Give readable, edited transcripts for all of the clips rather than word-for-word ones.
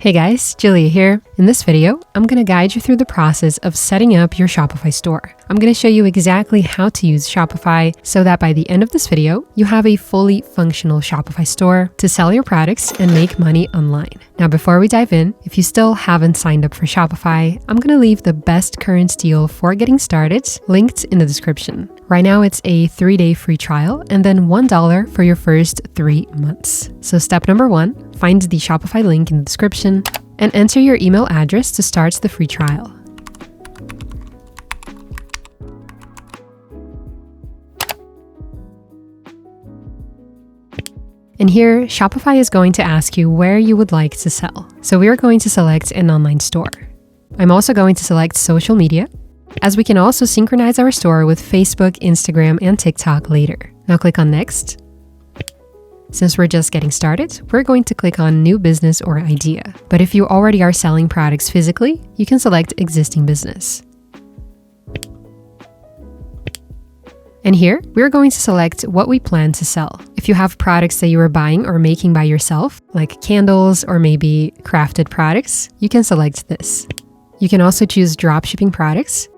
Hey guys, Julia here. In this video, I'm going to guide you through the process of setting up your Shopify store. I'm going to show you exactly how to use Shopify so that by the end of this video, you have a fully functional Shopify store to sell your products and make money online. Now, before we dive in, if you still haven't signed up for Shopify, I'm going to leave the best current deal for getting started linked in the description. Right now, it's a 3-day free trial and then $1 for your first 3 months. So step number 1, find the Shopify link in the description and enter your email address to start the free trial. And here, Shopify is going to ask you where you would like to sell. So we are going to select an online store. I'm also going to select social media, as we can also synchronize our store with Facebook, Instagram, and TikTok later. Now click on Next. Since we're just getting started, we're going to click on New Business or Idea. But if you already are selling products physically, you can select Existing Business. And here, we're going to select what we plan to sell. If you have products that you are buying or making by yourself, like candles or maybe crafted products, you can select this. You can also choose dropshipping products,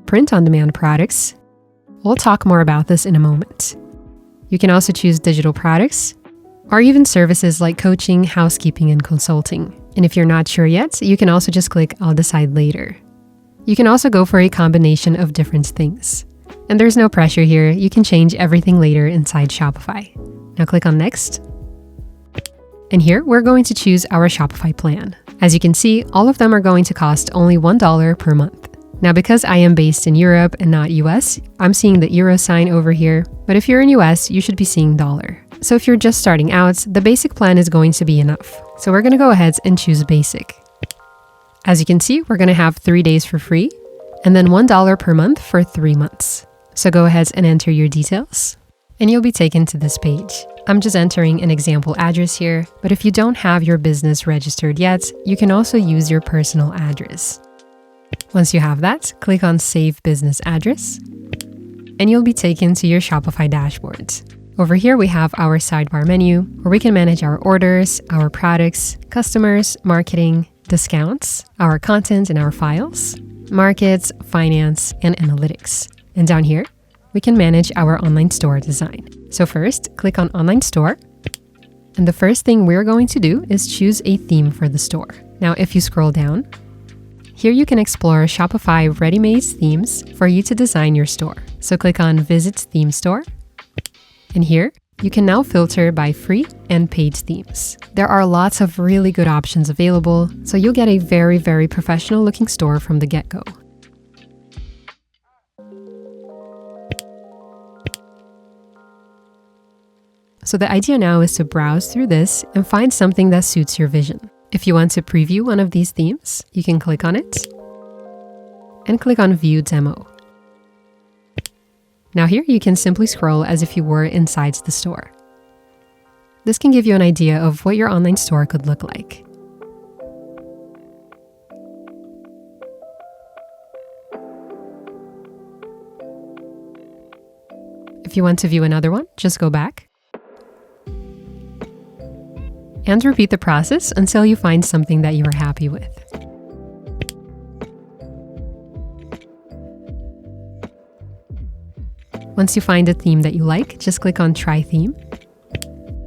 print-on-demand products. We'll talk more about this in a moment. You can also choose digital products, or even services like coaching, housekeeping, and consulting. And if you're not sure yet, you can also just click I'll decide later. You can also go for a combination of different things. And there's no pressure here, you can change everything later inside Shopify. Now click on Next. And here, we're going to choose our Shopify plan. As you can see, all of them are going to cost only $1 per month. Now, because I am based in Europe and not US, I'm seeing the euro sign over here, but if you're in US, you should be seeing dollar. So if you're just starting out, the basic plan is going to be enough. So we're gonna go ahead and choose basic. As you can see, we're gonna have 3 days for free, and then $1 per month for 3 months. So go ahead and enter your details, and you'll be taken to this page. I'm just entering an example address here, but if you don't have your business registered yet, you can also use your personal address. Once you have that, click on Save Business Address, and you'll be taken to your Shopify dashboard. Over here, we have our sidebar menu, where we can manage our orders, our products, customers, marketing, discounts, our content and our files, markets, finance, and analytics. And down here, we can manage our online store design. So first, click on Online Store, and the first thing we're going to do is choose a theme for the store. Now, if you scroll down, here you can explore Shopify ready-made themes for you to design your store. So click on Visit Theme Store. And here, you can now filter by free and paid themes. There are lots of really good options available, so you'll get a very, very professional looking store from the get-go. So the idea now is to browse through this and find something that suits your vision. If you want to preview one of these themes, you can click on it and click on View Demo. Now here you can simply scroll as if you were inside the store. This can give you an idea of what your online store could look like. If you want to view another one, just go back and repeat the process until you find something that you are happy with. Once you find a theme that you like, just click on Try Theme,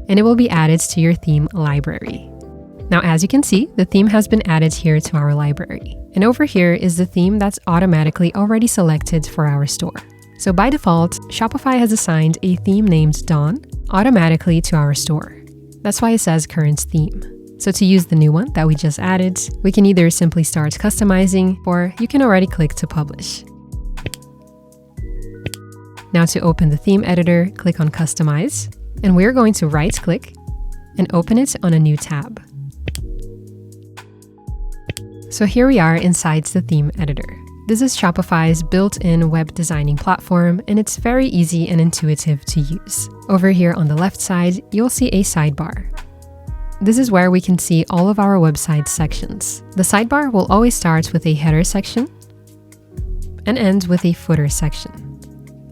and it will be added to your theme library. Now, as you can see, the theme has been added here to our library. And over here is the theme that's automatically already selected for our store. So by default, Shopify has assigned a theme named Dawn automatically to our store. That's why it says Current Theme. So to use the new one that we just added, we can either simply start customizing, or you can already click to publish. Now to open the theme editor, click on Customize, and we're going to right-click and open it on a new tab. So here we are inside the theme editor. This is Shopify's built-in web designing platform, and it's very easy and intuitive to use. Over here on the left side, you'll see a sidebar. This is where we can see all of our website sections. The sidebar will always start with a header section and end with a footer section.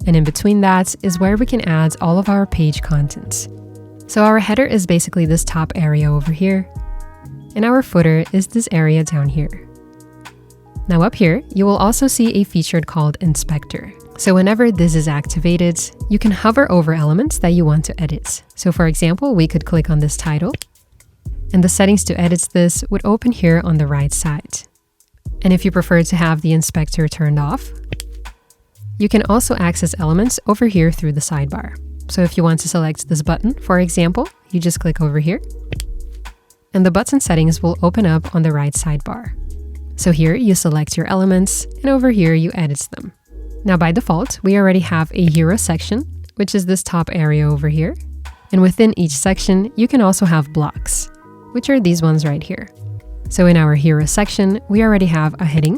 And in between that is where we can add all of our page content. So our header is basically this top area over here. and our footer is this area down here. Now up here, you will also see a feature called Inspector. So whenever this is activated, you can hover over elements that you want to edit. So for example, we could click on this title, and the settings to edit this would open here on the right side. And if you prefer to have the inspector turned off, you can also access elements over here through the sidebar. So if you want to select this button, for example, you just click over here, and the button settings will open up on the right sidebar. So here you select your elements, and over here you edit them. Now by default, we already have a hero section, which is this top area over here. And within each section, you can also have blocks, which are these ones right here. So in our hero section, we already have a heading,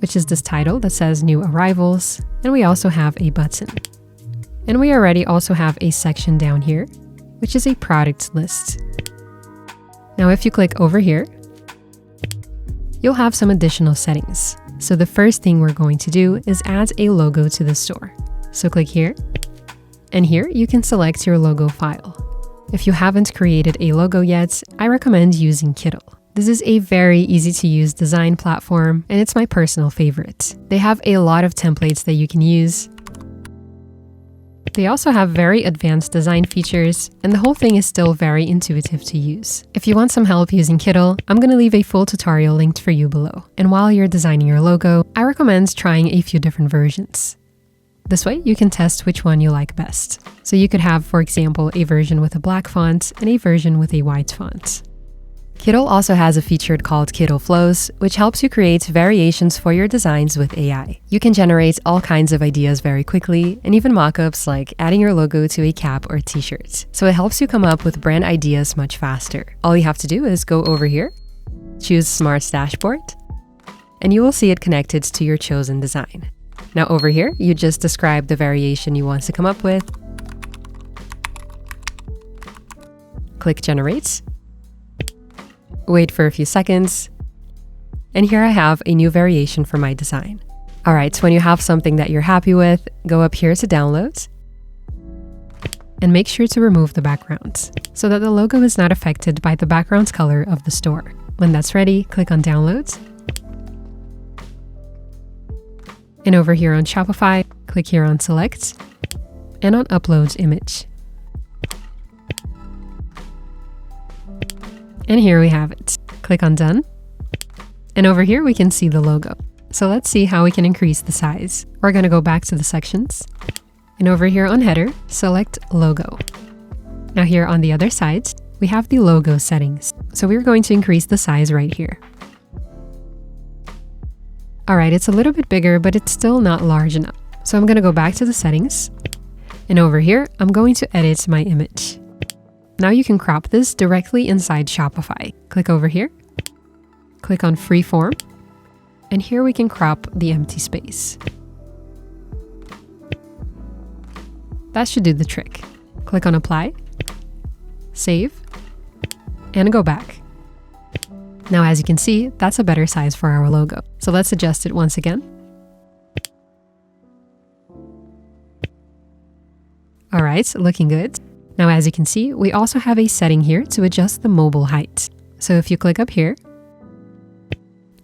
which is this title that says new arrivals, and we also have a button. And we already also have a section down here, which is a product list. Now if you click over here, you'll have some additional settings. So the first thing we're going to do is add a logo to the store. So click here, and here you can select your logo file. If you haven't created a logo yet, I recommend using Kittl. This is a very easy to use design platform, and it's my personal favorite. They have a lot of templates that you can use. They also have very advanced design features, and the whole thing is still very intuitive to use. If you want some help using Kittl, I'm going to leave a full tutorial linked for you below. And while you're designing your logo, I recommend trying a few different versions. This way, you can test which one you like best. So you could have, for example, a version with a black font and a version with a white font. Kittl also has a feature called Kittl Flows, which helps you create variations for your designs with AI. You can generate all kinds of ideas very quickly, and even mockups like adding your logo to a cap or t-shirt. So it helps you come up with brand ideas much faster. All you have to do is go over here, choose Smart Dashboard, and you will see it connected to your chosen design. Now over here, you just describe the variation you want to come up with, click Generate, wait for a few seconds, and here I have a new variation for my design. Alright, so when you have something that you're happy with, go up here to Download, and make sure to remove the background, so that the logo is not affected by the background color of the store. When that's ready, click on Download, and over here on Shopify, click here on Select, and on Upload Image. And here we have it. Click on Done. And over here we can see the logo. So let's see how we can increase the size. We're going to go back to the sections. And over here on Header, select Logo. Now here on the other side, we have the logo settings. So we're going to increase the size right here. Alright, it's a little bit bigger, but it's still not large enough. So I'm going to go back to the settings. And over here, I'm going to edit my image. Now you can crop this directly inside Shopify. Click over here, click on Freeform, and here we can crop the empty space. That should do the trick. Click on Apply, Save, and go back. Now as you can see, that's a better size for our logo. So let's adjust it once again. Alright, looking good. Now, as you can see, we also have a setting here to adjust the mobile height. So if you click up here,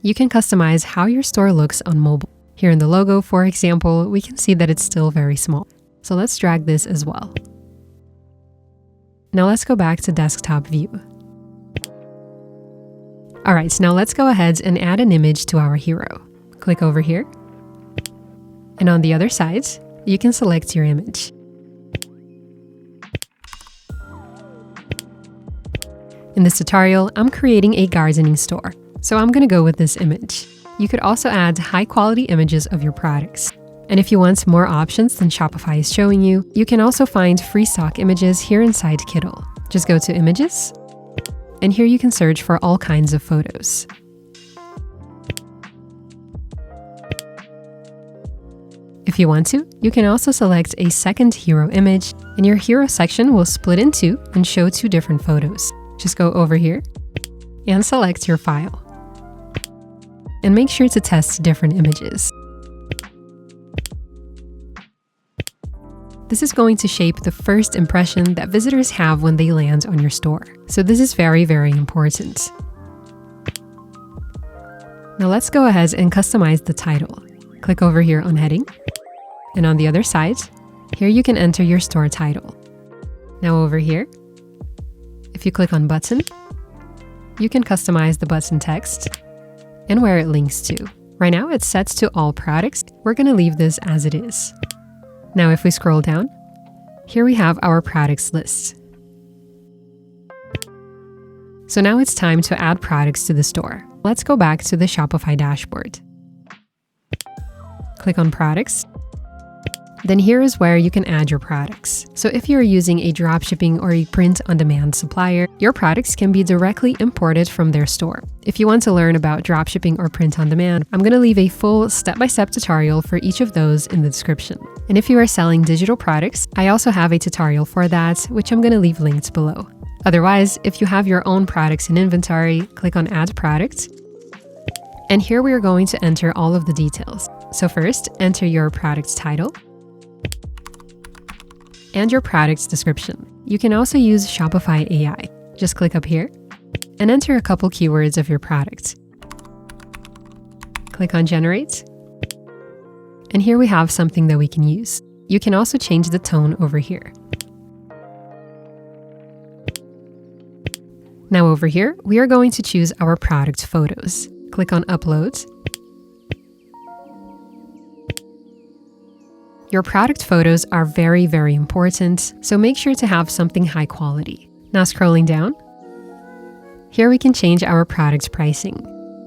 you can customize how your store looks on mobile. Here in the logo, for example, we can see that it's still very small. So let's drag this as well. Now let's go back to desktop view. All right, so now let's go ahead and add an image to our hero. Click over here. And on the other side, you can select your image. In this tutorial, I'm creating a gardening store, so I'm going to go with this image. You could also add high-quality images of your products. And if you want more options than Shopify is showing you, you can also find free stock images here inside Kittl. Just go to Images, and here you can search for all kinds of photos. If you want to, you can also select a second hero image, and your hero section will split in two and show two different photos. Just go over here and select your file. And make sure to test different images. This is going to shape the first impression that visitors have when they land on your store. So this is very, very important. Now let's go ahead and customize the title. Click over here on heading. And on the other side, here you can enter your store title. Now over here, if you click on button, you can customize the button text and where it links to. Right now it's set to all products. We're going to leave this as it is. Now if we scroll down, here we have our products list. So now it's time to add products to the store. Let's go back to the Shopify dashboard. Click on products. Then here is where you can add your products. So if you're using a dropshipping or a print-on-demand supplier, your products can be directly imported from their store. If you want to learn about dropshipping or print-on-demand, I'm going to leave a full step-by-step tutorial for each of those in the description. And if you are selling digital products, I also have a tutorial for that, which I'm going to leave linked below. Otherwise, if you have your own products in inventory, click on Add Product. And here we are going to enter all of the details. So first, enter your product title and your product's description. You can also use Shopify AI. Just click up here and enter a couple keywords of your product. Click on Generate. And here we have something that we can use. You can also change the tone over here. Now over here, we are going to choose our product photos. Click on Upload. Your product photos are very, very important, so make sure to have something high quality. Now scrolling down, here we can change our product pricing.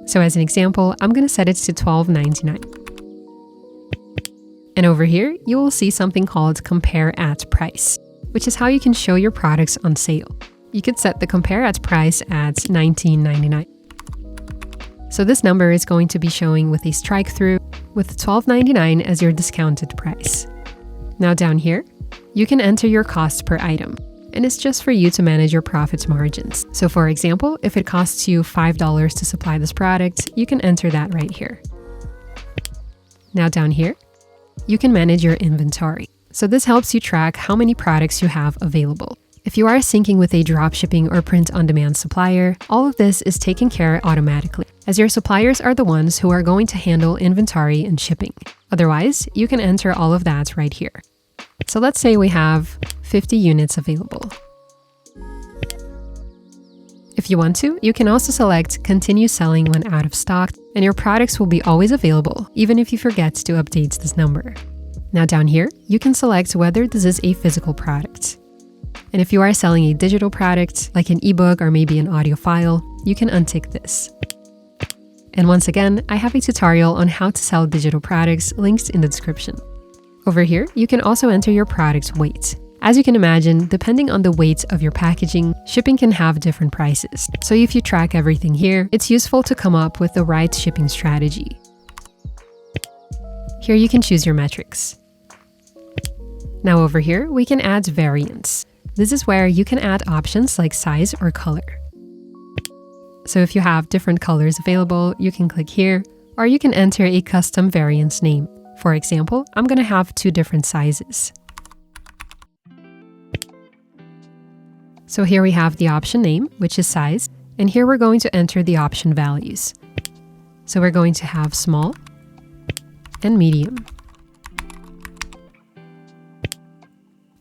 So as an example, I'm going to set it to $12.99. And over here, you will see something called Compare at Price, which is how you can show your products on sale. You could set the Compare at Price at $19.99. So this number is going to be showing with a strike through with $12.99 as your discounted price. Now down here, you can enter your cost per item, and it's just for you to manage your profit margins. So for example, if it costs you $5 to supply this product, you can enter that right here. Now down here, you can manage your inventory. So this helps you track how many products you have available. If you are syncing with a dropshipping or print-on-demand supplier, all of this is taken care of automatically, as your suppliers are the ones who are going to handle inventory and shipping. Otherwise, you can enter all of that right here. So let's say we have 50 units available. If you want to, you can also select Continue Selling when out of stock, and your products will be always available, even if you forget to update this number. Now down here, you can select whether this is a physical product. And if you are selling a digital product, like an ebook or maybe an audio file, you can untick this. And once again, I have a tutorial on how to sell digital products linked in the description. Over here, you can also enter your product's weight. As you can imagine, depending on the weight of your packaging, shipping can have different prices. So if you track everything here, it's useful to come up with the right shipping strategy. Here you can choose your metrics. Now over here, we can add variants. This is where you can add options like size or color. So if you have different colors available, you can click here, or you can enter a custom variant name. For example, I'm going to have 2 different sizes. So here we have the option name, which is size, and here we're going to enter the option values. So we're going to have small and medium.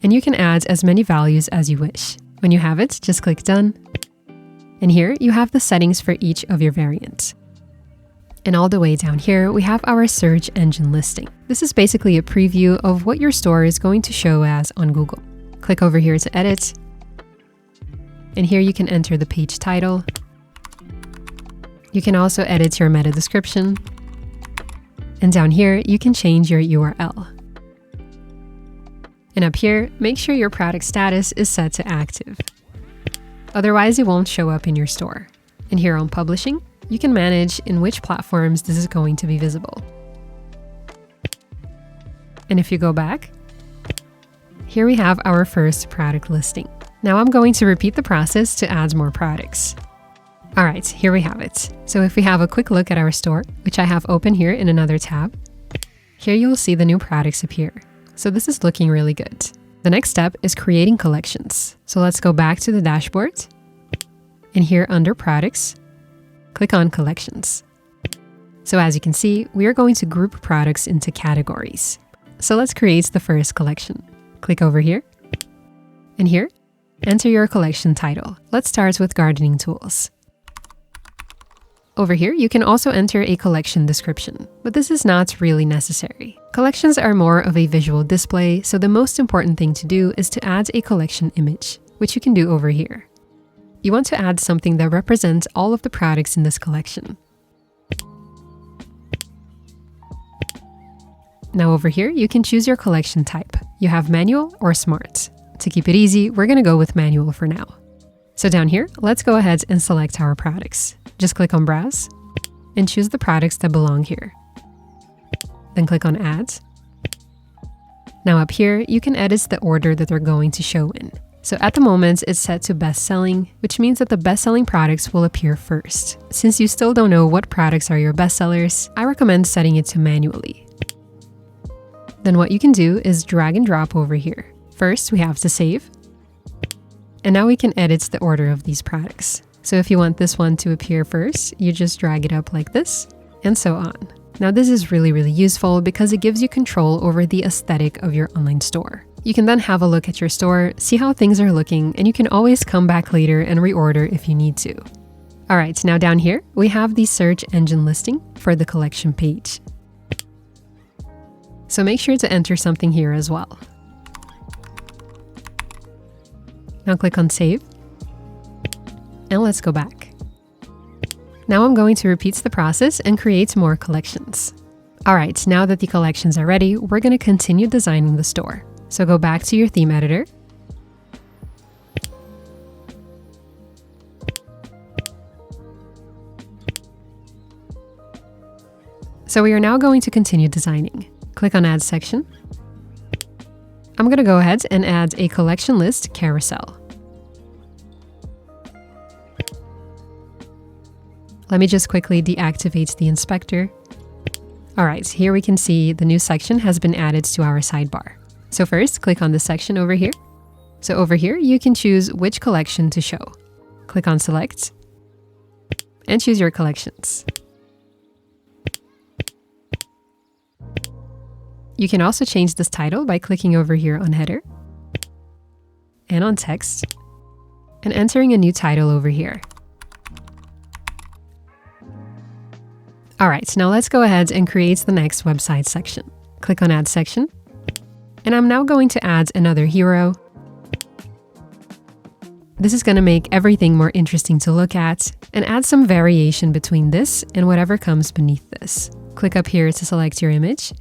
And you can add as many values as you wish. When you have it, just click Done. And here you have the settings for each of your variants. And all the way down here, we have our search engine listing. This is basically a preview of what your store is going to show as on Google. Click over here to edit. And here you can enter the page title. You can also edit your meta description. And down here, you can change your URL. And up here, make sure your product status is set to active. Otherwise, it won't show up in your store. And here on Publishing, you can manage in which platforms this is going to be visible. And if you go back, here we have our first product listing. Now I'm going to repeat the process to add more products. All right, here we have it. So if we have a quick look at our store, which I have open here in another tab, here you'll see the new products appear. So this is looking really good. The next step is creating collections. So let's go back to the dashboard. And here under Products, click on Collections. So as you can see, we are going to group products into categories. So let's create the first collection. Click over here. And here, enter your collection title. Let's start with gardening tools. Over here, you can also enter a collection description, but this is not really necessary. Collections are more of a visual display, so the most important thing to do is to add a collection image, which you can do over here. You want to add something that represents all of the products in this collection. Now over here, you can choose your collection type. You have manual or smart. To keep it easy, we're gonna go with manual for now. So down here, let's go ahead and select our products. Just click on Browse and choose the products that belong here. Then click on Add. Now up here, you can edit the order that they're going to show in. So at the moment, it's set to best selling, which means that the best selling products will appear first. Since you still don't know what products are your best sellers, I recommend setting it to manually. Then what you can do is drag and drop over here. First, we have to save. And now we can edit the order of these products. So if you want this one to appear first, you just drag it up like this, and so on. Now this is really useful because it gives you control over the aesthetic of your online store. You can then have a look at your store, see how things are looking, and you can always come back later and reorder if you need to. All right, now down here, we have the search engine listing for the collection page. So make sure to enter something here as well. Now click on Save. And let's go back. Now I'm going to repeat the process and create more collections. All right, now that the collections are ready, we're going to continue designing the store. So go back to your theme editor. So we are now going to continue designing. Click on Add Section. I'm going to go ahead and add a collection list carousel. Let me just quickly deactivate the inspector. All right, here we can see the new section has been added to our sidebar. So first, click on the section over here. So over here, you can choose which collection to show. Click on Select and choose your collections. You can also change this title by clicking over here on Header and on Text and entering a new title over here. All right, now let's go ahead and create the next website section. Click on Add Section. And I'm now going to add another hero. This is going to make everything more interesting to look at and add some variation between this and whatever comes beneath this. Click up here to select your image.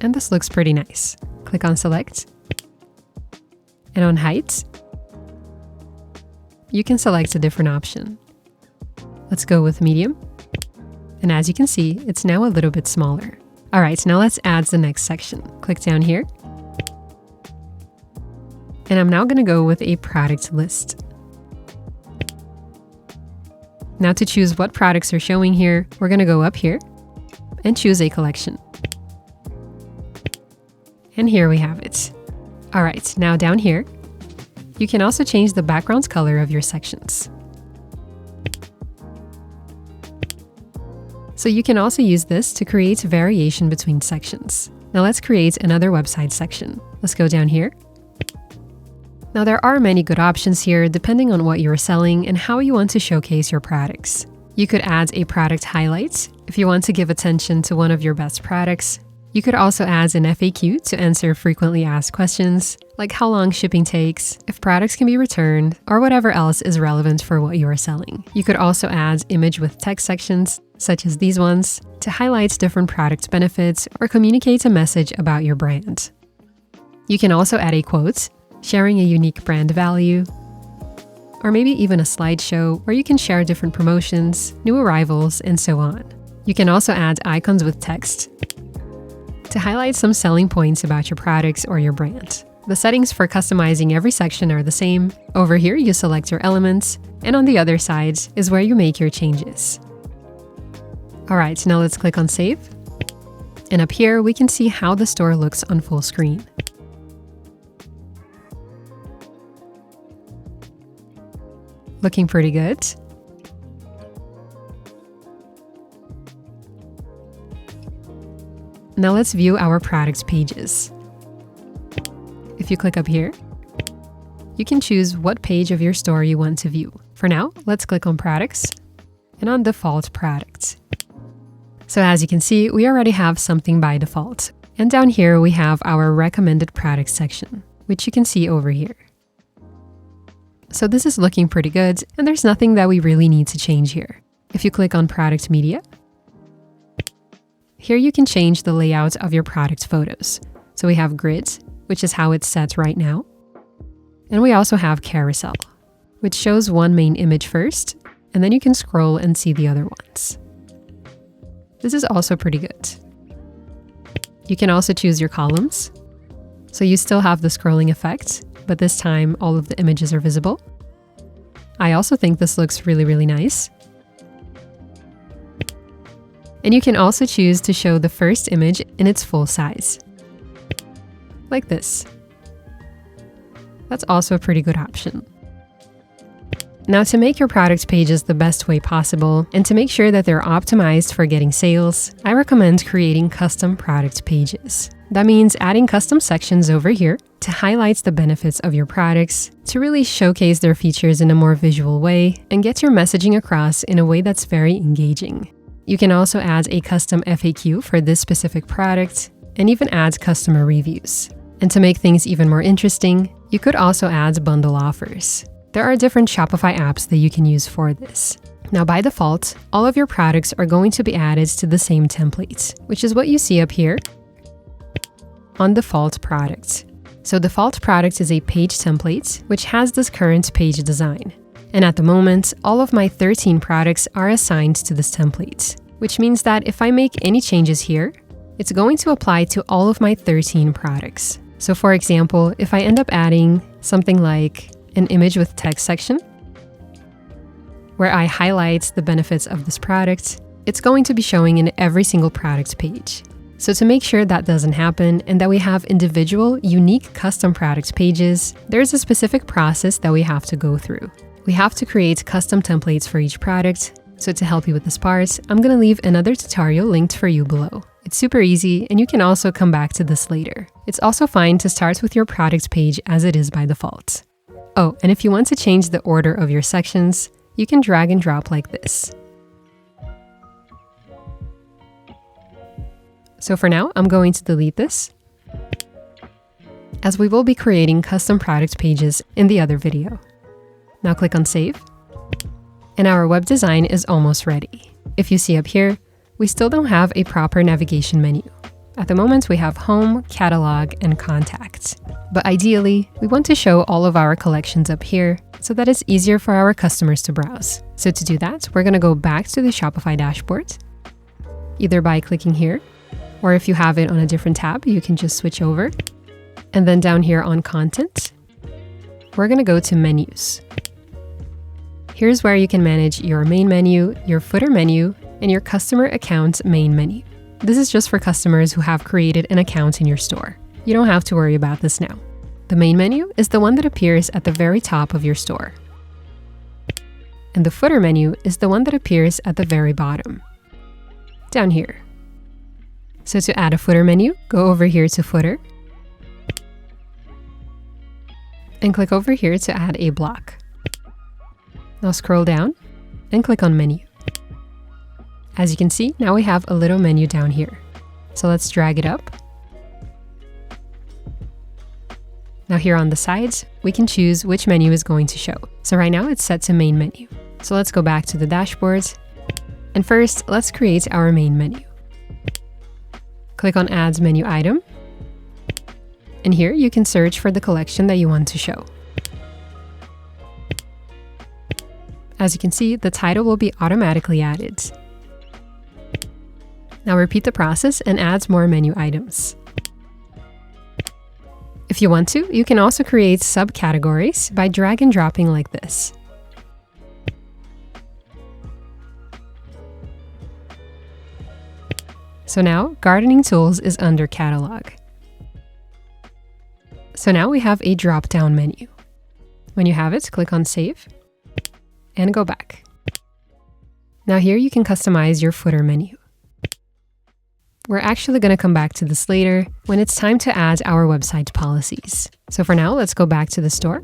And this looks pretty nice. Click on Select. And on Height, you can select a different option. Let's go with medium. And as you can see, it's now a little bit smaller. All right, now let's add the next section. Click down here. And I'm now going to go with a product list. Now to choose what products are showing here, we're going to go up here and choose a collection. And here we have it. All right, now down here, you can also change the background color of your sections. So you can also use this to create variation between sections. Now let's create another website section. Let's go down here. Now there are many good options here depending on what you're selling and how you want to showcase your products. You could add a product highlight if you want to give attention to one of your best products. You could also add an FAQ to answer frequently asked questions, like how long shipping takes, if products can be returned, or whatever else is relevant for what you are selling. You could also add image with text sections, such as these ones, to highlight different product benefits or communicate a message about your brand. You can also add a quote, sharing a unique brand value, or maybe even a slideshow where you can share different promotions, new arrivals, and so on. You can also add icons with text to highlight some selling points about your products or your brand. The settings for customizing every section are the same. Over here, you select your elements, and on the other side is where you make your changes. All right, now let's click on Save. And up here, we can see how the store looks on full screen. Looking pretty good. Now let's view our products pages. If you click up here, you can choose what page of your store you want to view. For now, let's click on products and on default products. So as you can see, we already have something by default. And down here, we have our recommended products section, which you can see over here. So this is looking pretty good, and there's nothing that we really need to change here. If you click on product media, here you can change the layout of your product photos. So we have grid, which is how it's set right now. And we also have carousel, which shows one main image first, and then you can scroll and see the other ones. This is also pretty good. You can also choose your columns. So you still have the scrolling effect, but this time all of the images are visible. I also think this looks really, really nice. And you can also choose to show the first image in its full size, like this. That's also a pretty good option. Now, to make your product pages the best way possible and to make sure that they're optimized for getting sales, I recommend creating custom product pages. That means adding custom sections over here to highlight the benefits of your products, to really showcase their features in a more visual way and get your messaging across in a way that's very engaging. You can also add a custom FAQ for this specific product and even add customer reviews. And to make things even more interesting, you could also add bundle offers. There are different Shopify apps that you can use for this. Now, by default, all of your products are going to be added to the same template, which is what you see up here on default products. So default product is a page template, which has this current page design. And at the moment, all of my 13 products are assigned to this template, which means that if I make any changes here, it's going to apply to all of my 13 products. So for example, if I end up adding something like an image with text section, where I highlight the benefits of this product, it's going to be showing in every single product page. So to make sure that doesn't happen and that we have individual, unique custom product pages, there's a specific process that we have to go through. We have to create custom templates for each product. So to help you with this part, I'm going to leave another tutorial linked for you below. It's super easy, and you can also come back to this later. It's also fine to start with your product page as it is by default. Oh, and if you want to change the order of your sections, you can drag and drop like this. So for now, I'm going to delete this, as we will be creating custom product pages in the other video. Now click on Save, and our web design is almost ready. If you see up here, we still don't have a proper navigation menu. At the moment, we have Home, Catalog, and Contacts. But ideally, we want to show all of our collections up here so that it's easier for our customers to browse. So to do that, we're going to go back to the Shopify dashboard, either by clicking here, or if you have it on a different tab, you can just switch over. And then down here on Content, we're going to go to Menus. Here's where you can manage your main menu, your footer menu, and your customer account main menu. This is just for customers who have created an account in your store. You don't have to worry about this now. The main menu is the one that appears at the very top of your store. And the footer menu is the one that appears at the very bottom, down here. So to add a footer menu, go over here to Footer, and click over here to add a block. Now scroll down and click on Menu. As you can see, now we have a little menu down here. So let's drag it up. Now here on the sides, we can choose which menu is going to show. So right now it's set to main menu. So let's go back to the dashboard. And first, let's create our main menu. Click on Add Menu Item. And here you can search for the collection that you want to show. As you can see, the title will be automatically added. Now repeat the process and add more menu items. If you want to, you can also create subcategories by drag and dropping like this. So now, Gardening Tools is under Catalog. So now we have a drop-down menu. When you have it, click on Save and go back. Now here you can customize your footer menu. We're actually going to come back to this later when it's time to add our website policies. So for now, let's go back to the store.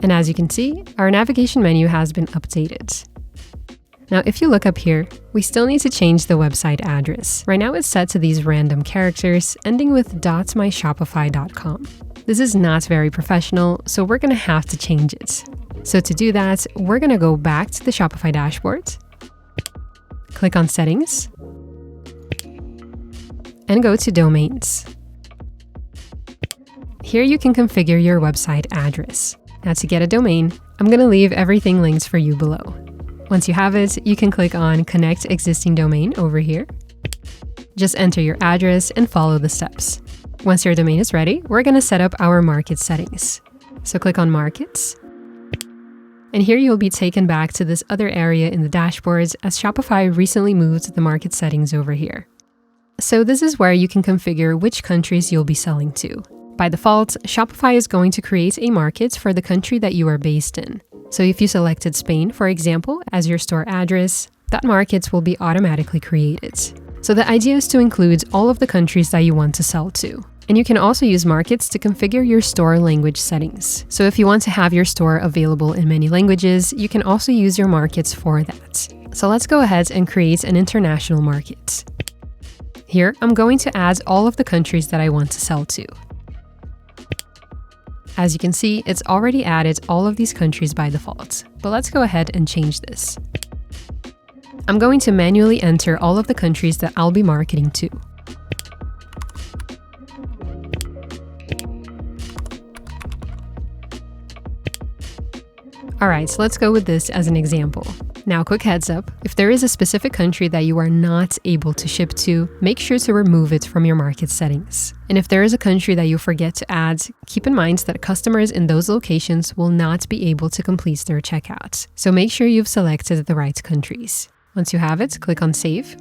And as you can see, our navigation menu has been updated. Now, if you look up here, we still need to change the website address. Right now it's set to these random characters ending with .myshopify.com. This is not very professional, so we're going to have to change it. So to do that, we're going to go back to the Shopify dashboard, click on Settings, and go to Domains. Here you can configure your website address. Now to get a domain, I'm going to leave everything linked for you below. Once you have it, you can click on Connect Existing Domain over here. Just enter your address and follow the steps. Once your domain is ready, we're going to set up our market settings. So click on Markets. And here you'll be taken back to this other area in the dashboards as Shopify recently moved the market settings over here. So this is where you can configure which countries you'll be selling to. By default, Shopify is going to create a market for the country that you are based in. So if you selected Spain, for example, as your store address, that market will be automatically created. So the idea is to include all of the countries that you want to sell to. And you can also use markets to configure your store language settings. So if you want to have your store available in many languages, you can also use your markets for that. So let's go ahead and create an international market. Here, I'm going to add all of the countries that I want to sell to. As you can see, it's already added all of these countries by default, but let's go ahead and change this. I'm going to manually enter all of the countries that I'll be marketing to. Alright, so let's go with this as an example. Now, quick heads up, if there is a specific country that you are not able to ship to, make sure to remove it from your market settings. And if there is a country that you forget to add, keep in mind that customers in those locations will not be able to complete their checkout. So make sure you've selected the right countries. Once you have it, click on Save.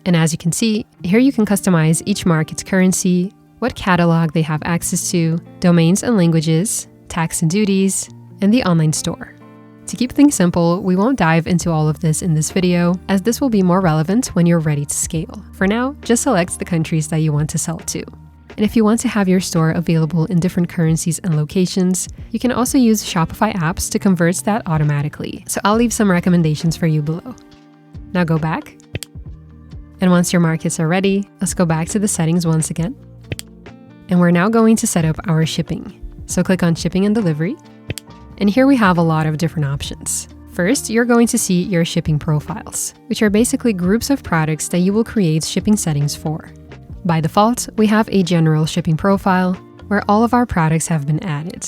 And as you can see, here you can customize each market's currency, what catalog they have access to, domains and languages, tax and duties, and the online store. To keep things simple, we won't dive into all of this in this video, as this will be more relevant when you're ready to scale. For now, just select the countries that you want to sell to. And if you want to have your store available in different currencies and locations, you can also use Shopify apps to convert that automatically. So I'll leave some recommendations for you below. Now go back. And once your markets are ready, let's go back to the settings once again. And we're now going to set up our shipping. So click on Shipping and Delivery. And here we have a lot of different options. First, you're going to see your shipping profiles, which are basically groups of products that you will create shipping settings for. By default, we have a general shipping profile where all of our products have been added.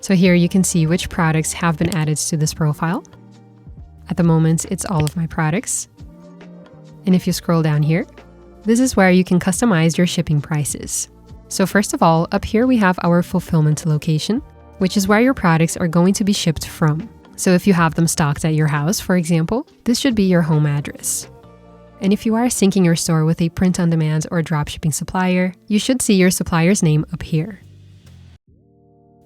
So here you can see which products have been added to this profile. At the moment, it's all of my products. And if you scroll down here, this is where you can customize your shipping prices. So first of all, up here we have our fulfillment location, which is where your products are going to be shipped from. So if you have them stocked at your house, for example, this should be your home address. And if you are syncing your store with a print-on-demand or dropshipping supplier, you should see your supplier's name up here.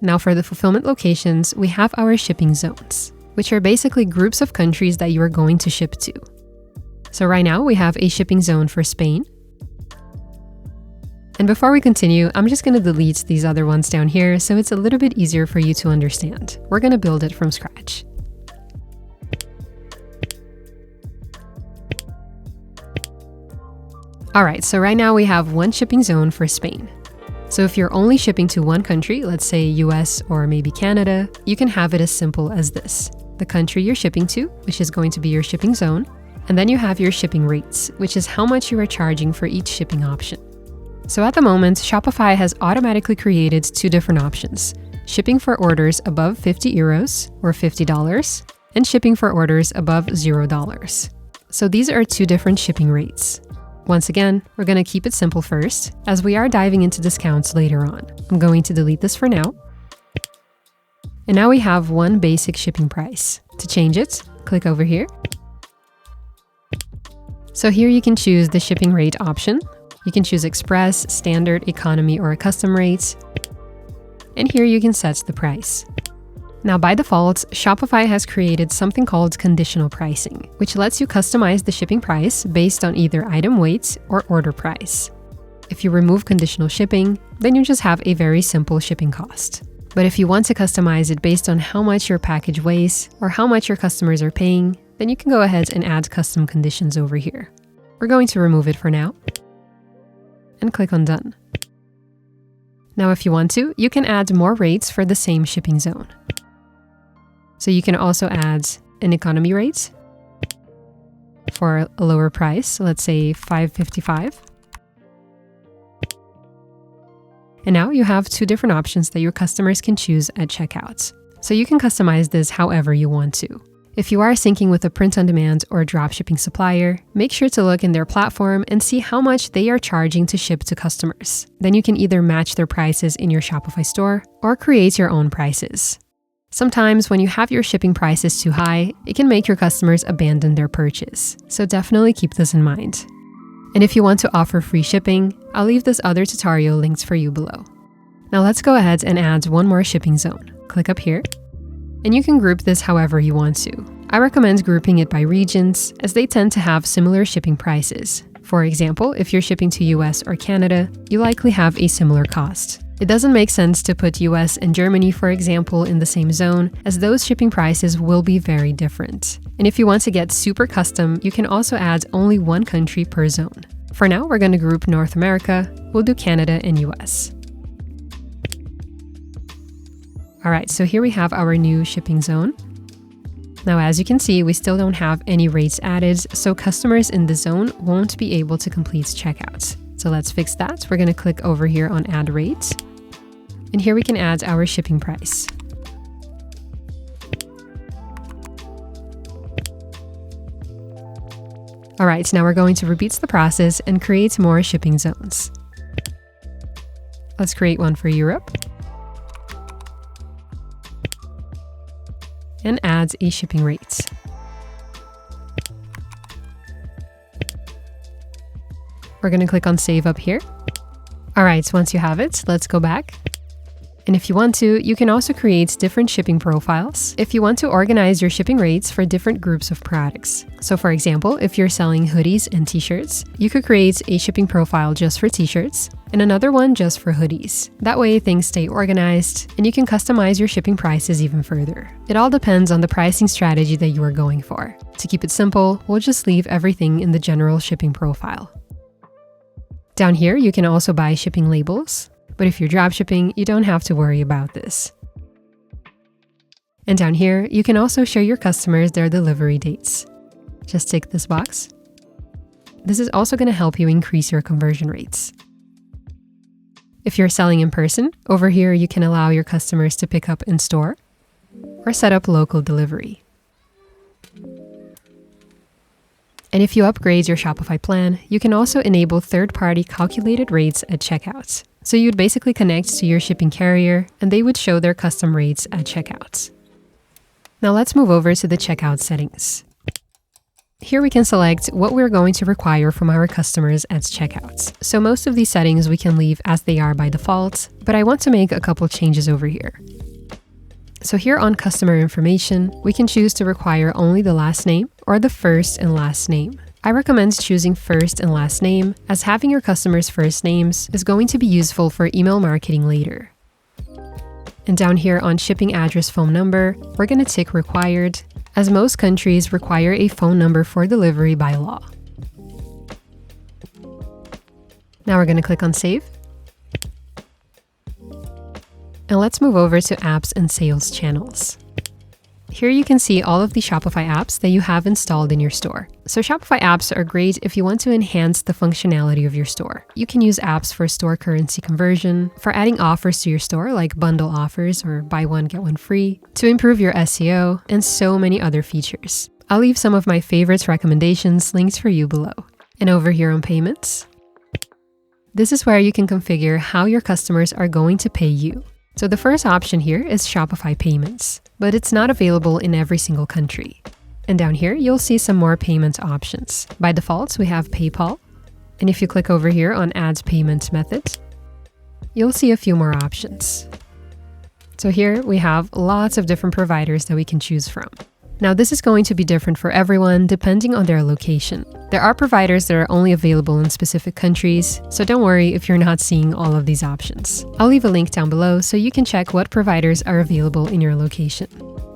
Now for the fulfillment locations, we have our shipping zones, which are basically groups of countries that you are going to ship to. So right now we have a shipping zone for Spain. And before we continue, I'm just going to delete these other ones down here so it's a little bit easier for you to understand. We're going to build it from scratch. Alright, so right now we have one shipping zone for Spain. So if you're only shipping to one country, let's say US or maybe Canada, you can have it as simple as this. The country you're shipping to, which is going to be your shipping zone, and then you have your shipping rates, which is how much you are charging for each shipping option. So at the moment, Shopify has automatically created two different options: shipping for orders above 50 euros or $50, and shipping for orders above $0. So these are two different shipping rates. Once again, we're going to keep it simple first, as we are diving into discounts later on. I'm going to delete this for now. And now we have one basic shipping price. To change it, click over here. So here you can choose the shipping rate option. You can choose Express, Standard, Economy, or a custom rate. And here you can set the price. Now, by default, Shopify has created something called conditional pricing, which lets you customize the shipping price based on either item weight or order price. If you remove conditional shipping, then you just have a very simple shipping cost. But if you want to customize it based on how much your package weighs or how much your customers are paying, then you can go ahead and add custom conditions over here. We're going to remove it for now and click on Done. Now, if you want to, you can add more rates for the same shipping zone. So you can also add an economy rate for a lower price, so let's say $5.55. And now you have two different options that your customers can choose at checkout. So you can customize this however you want to. If you are syncing with a print-on-demand or dropshipping supplier, make sure to look in their platform and see how much they are charging to ship to customers. Then you can either match their prices in your Shopify store or create your own prices. Sometimes when you have your shipping prices too high, it can make your customers abandon their purchase. So definitely keep this in mind. And if you want to offer free shipping, I'll leave this other tutorial linked for you below. Now let's go ahead and add one more shipping zone. Click up here, and you can group this however you want to. I recommend grouping it by regions, as they tend to have similar shipping prices. For example, if you're shipping to US or Canada, you likely have a similar cost. It doesn't make sense to put US and Germany, for example, in the same zone, as those shipping prices will be very different. And if you want to get super custom, you can also add only one country per zone. For now, we're going to group North America, we'll do Canada and US. Alright, so here we have our new shipping zone. Now, as you can see, we still don't have any rates added, so customers in the zone won't be able to complete checkouts. So let's fix that. We're going to click over here on Add Rate. And here we can add our shipping price. All right, now we're going to repeat the process and create more shipping zones. Let's create one for Europe. And add a shipping rate. We're going to click on Save up here. All right, once you have it, let's go back. And if you want to, you can also create different shipping profiles if you want to organize your shipping rates for different groups of products. So for example, if you're selling hoodies and t-shirts, you could create a shipping profile just for t-shirts and another one just for hoodies. That way things stay organized and you can customize your shipping prices even further. It all depends on the pricing strategy that you are going for. To keep it simple, we'll just leave everything in the general shipping profile. Down here, you can also buy shipping labels. But if you're dropshipping, you don't have to worry about this. And down here, you can also show your customers their delivery dates. Just tick this box. This is also going to help you increase your conversion rates. If you're selling in person, over here you can allow your customers to pick up in store or set up local delivery. And if you upgrade your Shopify plan, you can also enable third-party calculated rates at checkout. So you'd basically connect to your shipping carrier and they would show their custom rates at checkout. Now let's move over to the checkout settings. Here we can select what we're going to require from our customers at checkout. So most of these settings we can leave as they are by default, but I want to make a couple changes over here. So here on customer information, we can choose to require only the last name or the first and last name. I recommend choosing first and last name, as having your customers' first names is going to be useful for email marketing later. And down here on shipping address phone number, we're going to tick required, as most countries require a phone number for delivery by law. Now we're going to click on Save. And let's move over to apps and sales channels. Here you can see all of the Shopify apps that you have installed in your store. So Shopify apps are great if you want to enhance the functionality of your store. You can use apps for store currency conversion, for adding offers to your store like bundle offers or buy one get one free, to improve your SEO, and so many other features. I'll leave some of my favorites recommendations linked for you below. And over here on payments, this is where you can configure how your customers are going to pay you. So the first option here is Shopify Payments, but it's not available in every single country. And down here, you'll see some more payment options. By default, we have PayPal. And if you click over here on Add Payment Method, you'll see a few more options. So here we have lots of different providers that we can choose from. Now this is going to be different for everyone depending on their location. There are providers that are only available in specific countries, so don't worry if you're not seeing all of these options. I'll leave a link down below so you can check what providers are available in your location.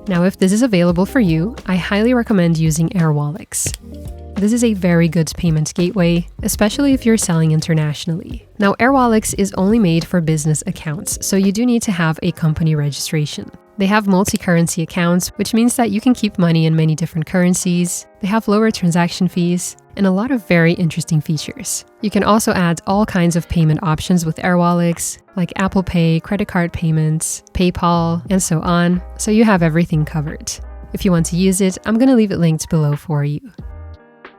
Now if this is available for you, I highly recommend using Airwallex. This is a very good payment gateway, especially if you're selling internationally. Now Airwallex is only made for business accounts, so you do need to have a company registration. They have multi-currency accounts, which means that you can keep money in many different currencies. They have lower transaction fees and a lot of very interesting features. You can also add all kinds of payment options with Airwallex, like Apple Pay, credit card payments, PayPal, and so on, so you have everything covered. If you want to use it, I'm going to leave it linked below for you.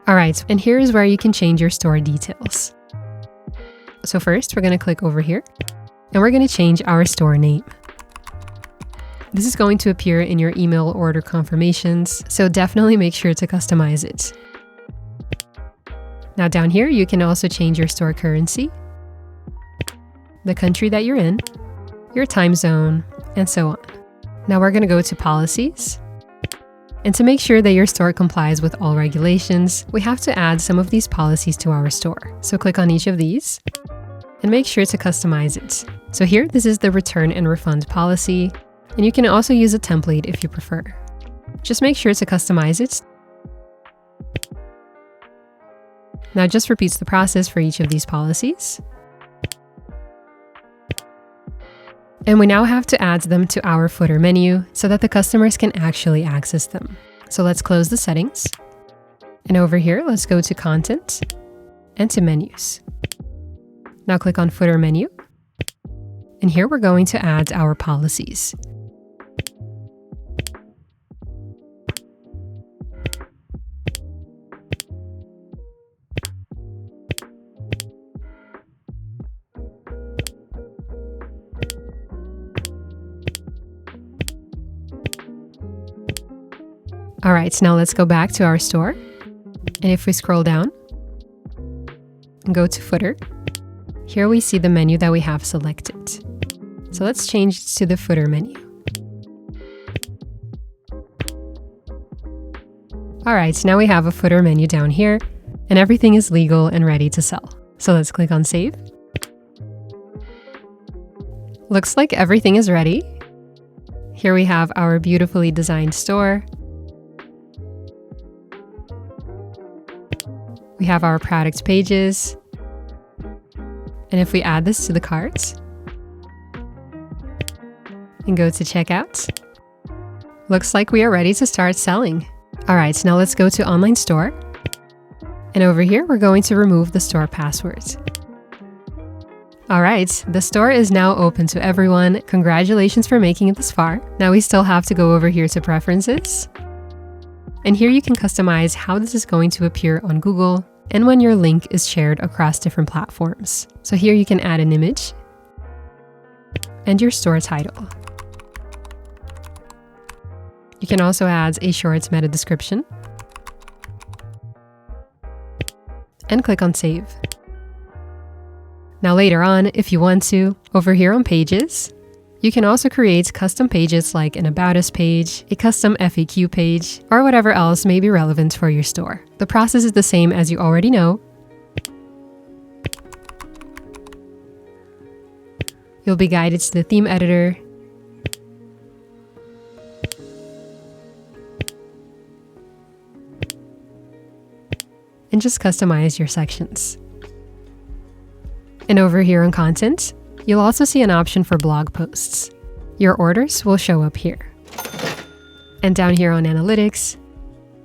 Alright, and here is where you can change your store details. So first, we're going to click over here, and we're going to change our store name. This is going to appear in your email order confirmations, so definitely make sure to customize it. Now down here, you can also change your store currency, the country that you're in, your time zone, and so on. Now we're going to go to policies. And to make sure that your store complies with all regulations, we have to add some of these policies to our store. So click on each of these and make sure to customize it. So here, this is the return and refund policy. And you can also use a template if you prefer. Just make sure to customize it. Now it just repeats the process for each of these policies. And we now have to add them to our footer menu so that the customers can actually access them. So let's close the settings. And over here, let's go to content and to menus. Now click on footer menu. And here we're going to add our policies. All right, now let's go back to our store. And if we scroll down and go to footer, here we see the menu that we have selected. So let's change it to the footer menu. All right, now we have a footer menu down here and everything is legal and ready to sell. So let's click on save. Looks like everything is ready. Here we have our beautifully designed store. We have our product pages. And if we add this to the cart and go to checkout, looks like we are ready to start selling. All right, now let's go to online store. And over here, we're going to remove the store password. All right, the store is now open to everyone. Congratulations for making it this far. Now we still have to go over here to preferences. And here you can customize how this is going to appear on Google and when your link is shared across different platforms. So here you can add an image and your store title. You can also add a short meta description and click on save. Now later on, if you want to, over here on pages, you can also create custom pages like an About Us page, a custom FAQ page, or whatever else may be relevant for your store. The process is the same as you already know. You'll be guided to the theme editor. And just customize your sections. And over here on content, you'll also see an option for blog posts. Your orders will show up here. And down here on analytics,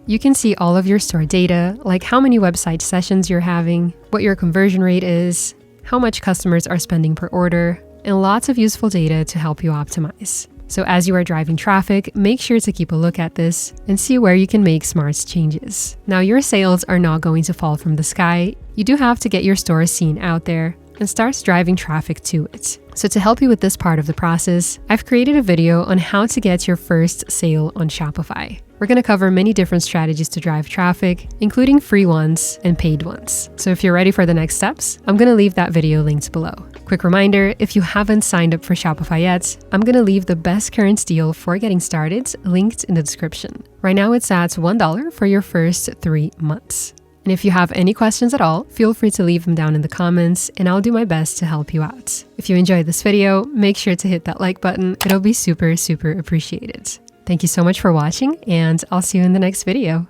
you can see all of your store data, like how many website sessions you're having, what your conversion rate is, how much customers are spending per order, and lots of useful data to help you optimize. So as you are driving traffic, make sure to keep a look at this and see where you can make smart changes. Now, your sales are not going to fall from the sky. You do have to get your store seen out there and starts driving traffic to it. So to help you with this part of the process, I've created a video on how to get your first sale on Shopify. We're going to cover many different strategies to drive traffic, including free ones and paid ones. So if you're ready for the next steps, I'm going to leave that video linked below. Quick reminder, if you haven't signed up for Shopify yet, I'm gonna leave the best current deal for getting started linked in the description. Right now it's at $1 for your first 3 months. And if you have any questions at all, feel free to leave them down in the comments and I'll do my best to help you out. If you enjoyed this video, make sure to hit that like button. It'll be super, super appreciated. Thank you so much for watching and I'll see you in the next video.